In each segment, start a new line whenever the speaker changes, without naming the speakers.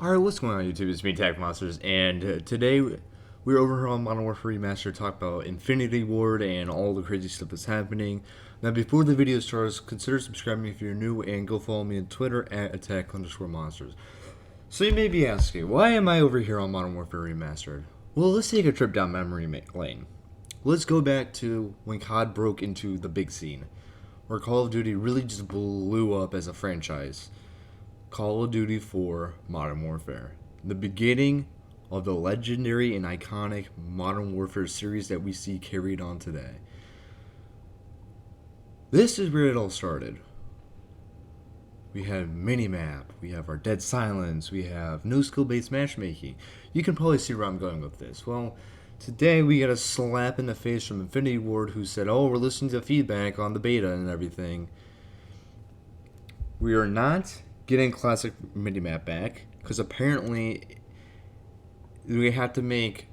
Alright, what's going on YouTube? It's me, Tag Monsters, and today we're over here on Modern Warfare Remastered to talk about Infinity Ward and all the crazy stuff that's happening. Now, before the video starts, consider subscribing if you're new, and go follow me on Twitter at attack_monsters. So you may be asking, why am I over here on Modern Warfare Remastered? Well, let's take a trip down memory lane. Let's go back to when COD broke into the big scene, where Call of Duty really just blew up as a franchise. Call of Duty 4 Modern Warfare. The beginning of the legendary and iconic Modern Warfare series that we see carried on today. This is where it all started. We have minimap, we have our dead silence, we have no skill-based matchmaking. You can probably see where I'm going with this. Well, today we got a slap in the face from Infinity Ward, who said, oh, we're listening to feedback on the beta and everything. We are not getting classic minimap back, because apparently we have to make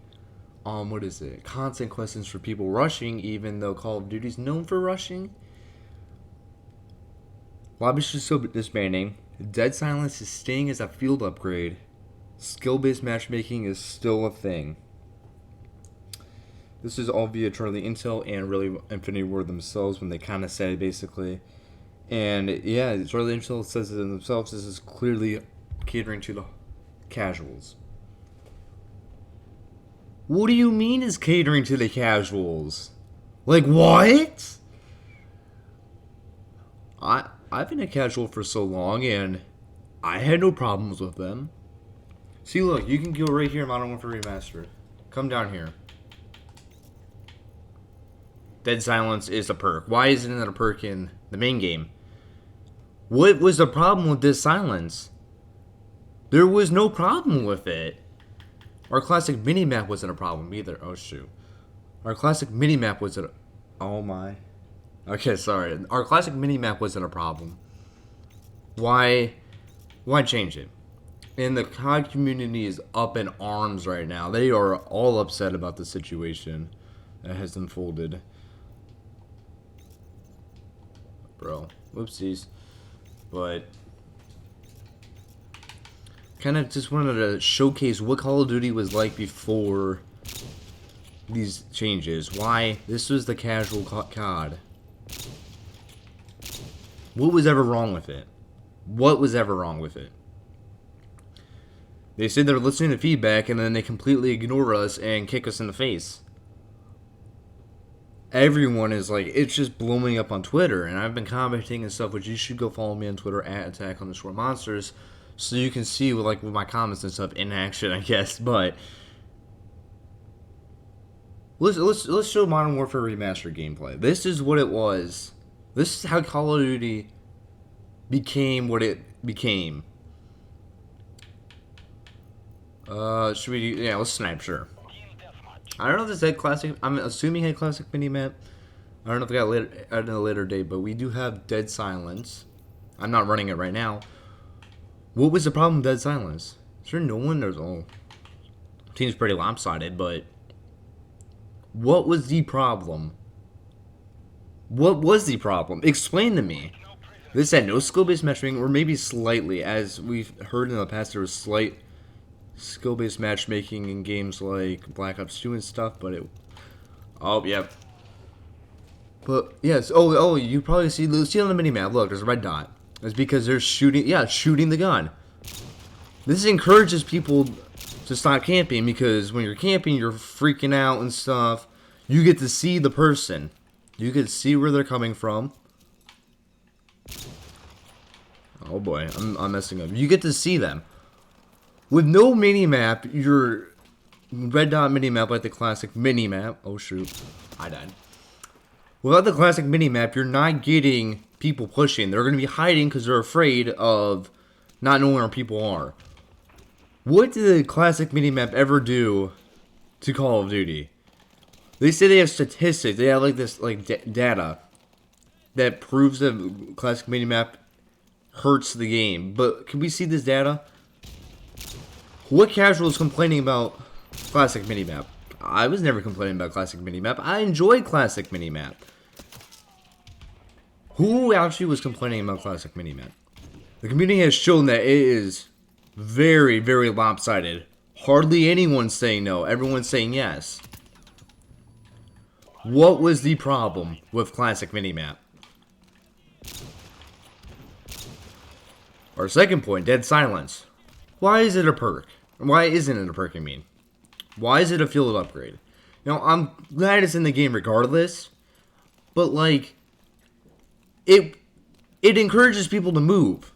constant questions for people rushing, even though Call of Duty's known for rushing. Lobbies should still be disbanding. Dead silence is staying as a field upgrade. Skill-based matchmaking is still a thing. This is all via Charlie Intel and really Infinity Ward themselves, when they kind of said it basically. And yeah, Charlie Intel says it in themselves. This is clearly catering to the casuals. What do you mean is catering to the casuals? Like what? I've been a casual for so long, and I had no problems with them. See, look, you can go right here in Modern Warfare Remastered. Come down here. Dead silence is a perk. Why isn't it a perk in the main game? What was the problem with this silence? There was no problem with it. Our classic minimap wasn't a problem either. Oh shoot. Our classic minimap wasn't a... Oh my. Okay, sorry. Our classic minimap wasn't a problem. Why change it? And the COD community is up in arms right now. They are all upset about the situation that has unfolded. Bro. Whoopsies. But kind of just wanted to showcase what Call of Duty was like before these changes. Why this was the casual COD. What was ever wrong with it? What was ever wrong with it? They said they're listening to feedback, and then they completely ignore us and kick us in the face. Everyone is like, it's just blowing up on Twitter, and I've been commenting and stuff, which you should go follow me on Twitter at attack_monsters, so you can see with my comments and stuff in action, I guess. But let's show Modern Warfare Remastered gameplay. This is what it was. This is how Call of Duty became what it became. Should we do, yeah, let's snipe, sure. I don't know if this had classic. I'm assuming it had classic minimap. I don't know if it got later at a later date, but we do have dead silence. I'm not running it right now. What was the problem with dead silence? Is there no one? There's all. Team's pretty lopsided, but what was the problem? What was the problem? Explain to me. This had no skill-based matchmaking, or maybe slightly, as we've heard in the past. There was slight skill-based matchmaking in games like Black Ops 2 and stuff, but it... Oh, yep. But, yes, oh, you probably see on the minimap, look, there's a red dot. It's because they're shooting, yeah, shooting the gun. This encourages people to stop camping, because when you're camping, you're freaking out and stuff. You get to see the person. You can see where they're coming from. Oh boy, I'm messing up. You get to see them. With no minimap, your red dot minimap like the classic minimap. Oh shoot, I died. Without the classic minimap, you're not getting people pushing. They're going to be hiding because they're afraid of not knowing where people are. What did the classic minimap ever do to Call of Duty? They say they have statistics. They have this data that proves that classic minimap hurts the game. But can we see this data? What casual is complaining about classic minimap? I was never complaining about classic minimap. I enjoyed classic minimap. Who actually was complaining about classic minimap? The community has shown that it is Very, very lopsided. Hardly anyone saying no. Everyone's saying yes. What was the problem with Classic Minimap? Our second point, dead silence. Why is it a perk? Why isn't it a perk, I mean? Why is it a field upgrade? Now, I'm glad it's in the game regardless, but like, it encourages people to move.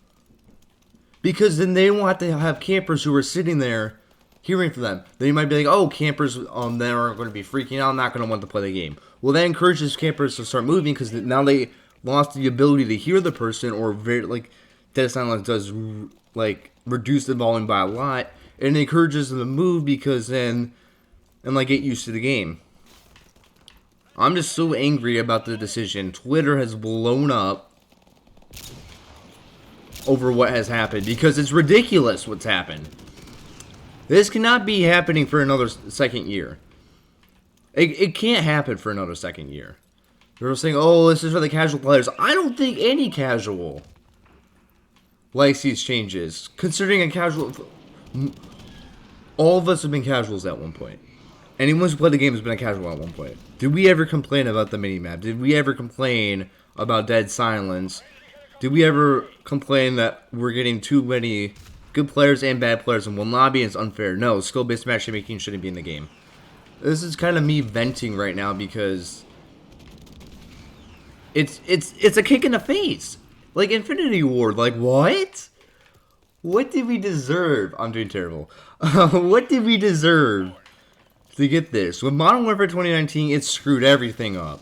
Because then they won't have to have campers who are sitting there hearing from them. Then you might be like, oh, campers they are going to be freaking out, not going to want to play the game. Well, that encourages campers to start moving because now they lost the ability to hear the person, or very, like, dead silence does like reduce the volume by a lot, and it encourages them to move because then and like get used to the game. I'm just so angry about the decision. Twitter has blown up over what has happened because it's ridiculous what's happened. This cannot be happening for another second year. It can't happen for another second year. They're saying, oh, this is for the casual players. I don't think any casual likes these changes. Considering a casual... All of us have been casuals at one point. Anyone who's played the game has been a casual at one point. Did we ever complain about the minimap? Did we ever complain about dead silence? Did we ever complain that we're getting too many good players and bad players in one lobby and it's unfair? No, skill-based matchmaking shouldn't be in the game. This is kind of me venting right now because it's a kick in the face. Like Infinity Ward, like what? What did we deserve? I'm doing terrible. What did we deserve to get this? With Modern Warfare 2019, it screwed everything up.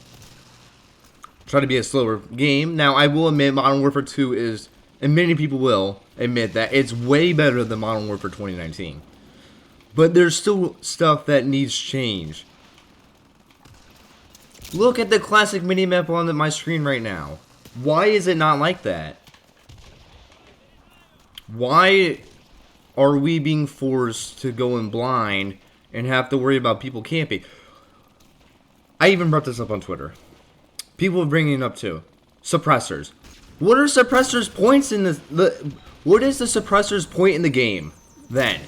Try to be a slower game. Now, I will admit Modern Warfare 2 is, and many people will admit that it's way better than Modern Warfare 2019. But there's still stuff that needs change. Look at the classic minimap on my screen right now. Why is it not like that? Why are we being forced to go in blind and have to worry about people camping? I even brought this up on Twitter. People are bringing it up too. Suppressors. What are suppressors' points in what is the suppressor's point in the game then?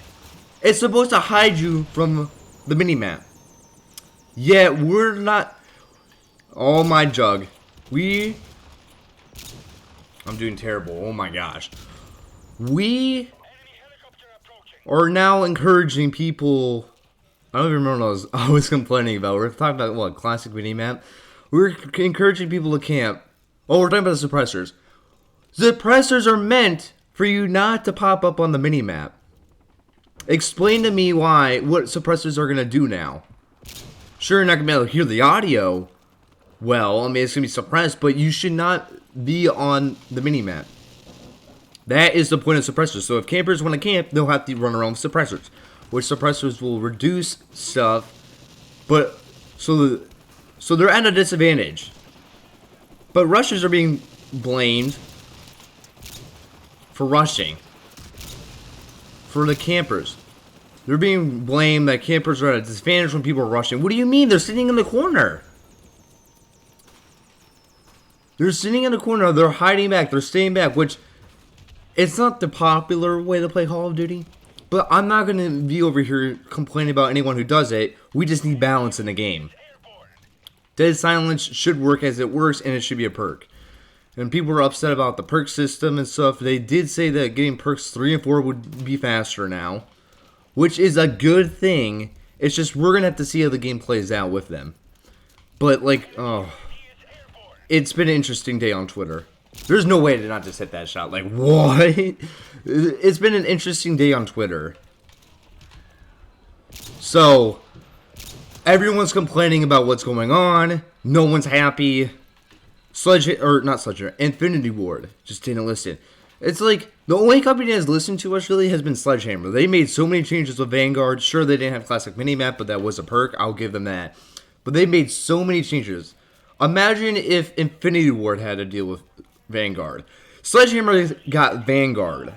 It's supposed to hide you from the minimap. Yet we're not. Oh my jug. I'm doing terrible. Oh my gosh. We are now encouraging people. I don't even remember what I was complaining about. We're talking about what? Classic minimap? We're encouraging people to camp. Oh, we're talking about the suppressors. Suppressors are meant for you not to pop up on the minimap. Explain to me what suppressors are going to do now. Sure, you're not going to be able to hear the audio. Well, I mean, it's going to be suppressed, but you should not be on the minimap. That is the point of suppressors. So if campers want to camp, they'll have to run around with suppressors. Which suppressors will reduce stuff, but so they're at a disadvantage. But rushers are being blamed for rushing. For the campers. They're being blamed that campers are at a disadvantage when people are rushing. What do you mean? They're sitting in the corner. They're sitting in the corner. They're hiding back. They're staying back, which it's not the popular way to play Call of Duty. But I'm not going to be over here complaining about anyone who does it. We just need balance in the game. Dead silence should work as it works, and it should be a perk. And people were upset about the perk system and stuff. They did say that getting perks 3 and 4 would be faster now, which is a good thing. It's just we're going to have to see how the game plays out with them. But, like, oh, it's been an interesting day on Twitter. There's no way to not just hit that shot. Like, what? It's been an interesting day on Twitter. So, everyone's complaining about what's going on. No one's happy. Infinity Ward just didn't listen. It's like, the only company that has listened to us really has been Sledgehammer. They made so many changes with Vanguard. Sure, they didn't have classic minimap, but that was a perk. I'll give them that. But they made so many changes. Imagine if Infinity Ward had to deal with Vanguard. Sledgehammer got Vanguard.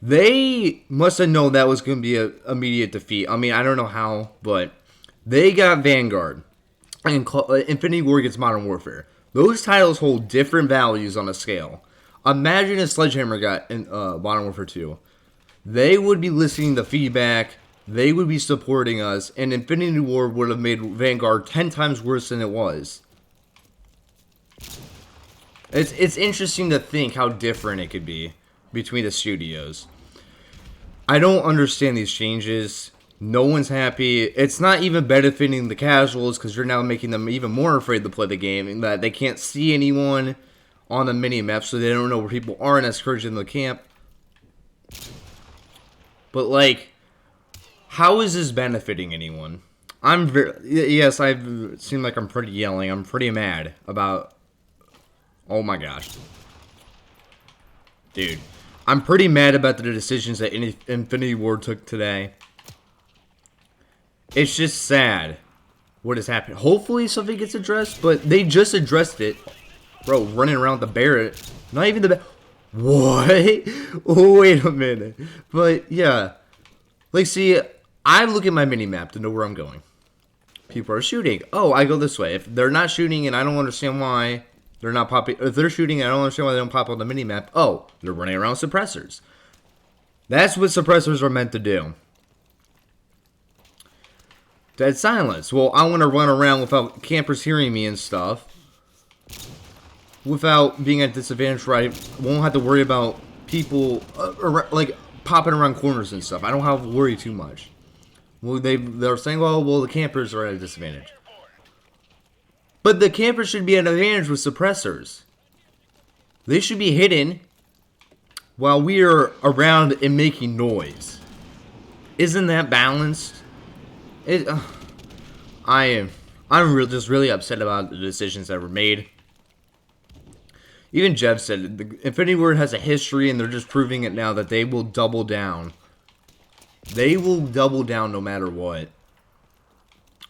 They must have known that was going to be an immediate defeat. I mean, I don't know how, but they got Vanguard. And Infinity Ward gets Modern Warfare. Those titles hold different values on a scale. Imagine if Sledgehammer got in Modern Warfare 2. they would be listening to feedback, they would be supporting us, and Infinity Ward would have made Vanguard 10 times worse than it was. It's interesting to think how different it could be between the studios. I don't understand these changes. No one's happy. It's not even benefiting the casuals because you're now making them even more afraid to play the game, and that they can't see anyone on the mini-map, so they don't know where people are and that's in the camp. But, like, how is this benefiting anyone? Yes, I seem like I'm pretty yelling. I'm pretty mad about... Oh my gosh. Dude. I'm pretty mad about the decisions that Infinity Ward took today. It's just sad what has happened. Hopefully something gets addressed, but they just addressed it. Bro, running around with the Barrett. Not even the... What? Oh, wait a minute. But, yeah. Like, see, I look at my mini-map to know where I'm going. People are shooting. Oh, I go this way. If they're not shooting and I don't understand why they're not popping... If they're shooting and I don't understand why they don't pop on the mini-map, oh, they're running around suppressors. That's what suppressors are meant to do. Dead silence. Well, I want to run around without campers hearing me and stuff. Without being at disadvantage, where I won't have to worry about people, like, popping around corners and stuff. I don't have to worry too much. Well, they're saying, well, the campers are at a disadvantage. But the campers should be at an advantage with suppressors. They should be hidden while we are around and making noise. Isn't that balanced? I'm just really upset about the decisions that were made. Even Jeff said the Infinity Ward has a history, and they're just proving it now that they will double down. They will double down no matter what.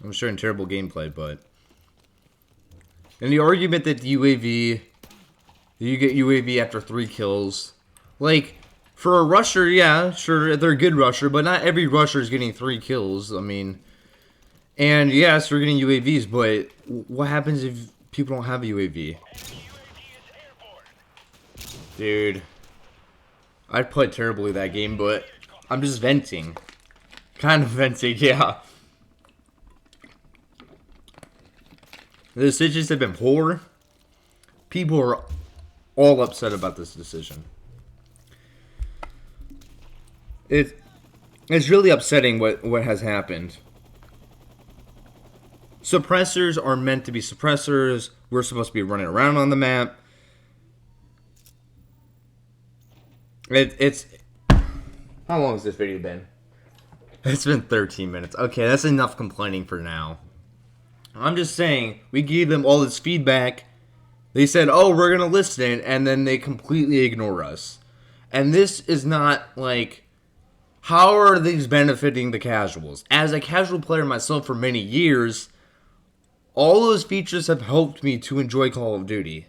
I'm sure in terrible gameplay, but... And the argument that the UAV... You get UAV after 3 kills. Like, for a rusher, yeah, sure, they're a good rusher, but not every rusher is getting 3 kills. I mean... And, yes, we're getting UAVs, but what happens if people don't have a UAV? Dude. I played terribly that game, but I'm just venting. Kind of venting, yeah. The decisions have been poor. People are all upset about this decision. It's really upsetting what has happened. Suppressors are meant to be suppressors. We're supposed to be running around on the map. It's... How long has this video been? It's been 13 minutes. Okay, that's enough complaining for now. I'm just saying, we gave them all this feedback. They said, oh, we're going to listen, and then they completely ignore us. And this is not, like... How are these benefiting the casuals? As a casual player myself for many years... All those features have helped me to enjoy Call of Duty.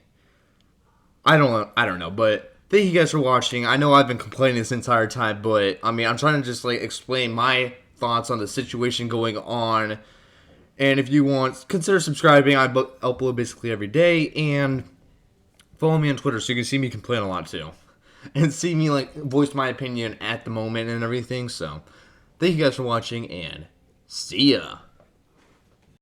I don't know, but thank you guys for watching. I know I've been complaining this entire time, but I mean, I'm trying to just like explain my thoughts on the situation going on. And if you want, consider subscribing. I upload basically every day, and follow me on Twitter so you can see me complain a lot too, and see me like voice my opinion at the moment and everything. So, thank you guys for watching, and see ya.